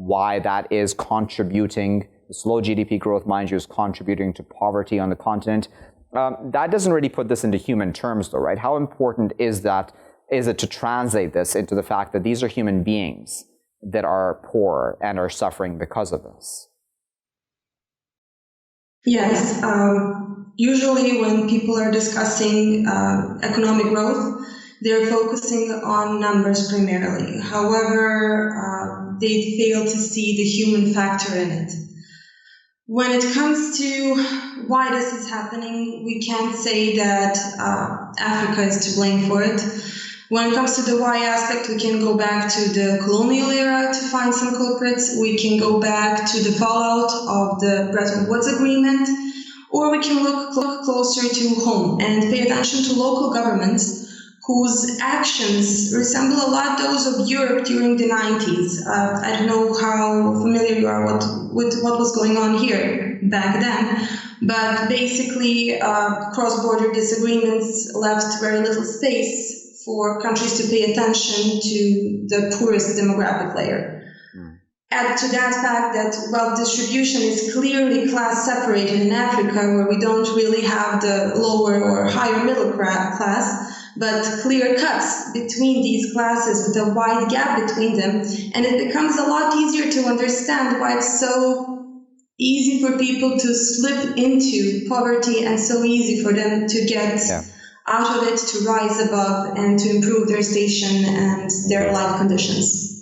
why that is contributing. The slow GDP growth, mind you, is contributing to poverty on the continent. That doesn't really put this into human terms, though, right? How important is it to translate this into the fact that these are human beings that are poor and are suffering because of this? Yes. Usually when people are discussing economic growth, they're focusing on numbers primarily. However, they fail to see the human factor in it. When it comes to why this is happening, we can't say that Africa is to blame for it. When it comes to the why aspect, we can go back to the colonial era to find some culprits. We can go back to the fallout of the Bretton Woods Agreement, or we can look closer to home and pay attention to local governments whose actions resemble a lot those of Europe during the 90s. I don't know how familiar you are with what was going on here back then, but basically cross-border disagreements left very little space for countries to pay attention to the poorest demographic layer. Add to that fact that wealth distribution is clearly class separated in Africa, where we don't really have the lower or higher middle class, but clear cuts between these classes with a wide gap between them. And it becomes a lot easier to understand why it's so easy for people to slip into poverty and so easy for them to get out of it, to rise above and to improve their station and their life conditions.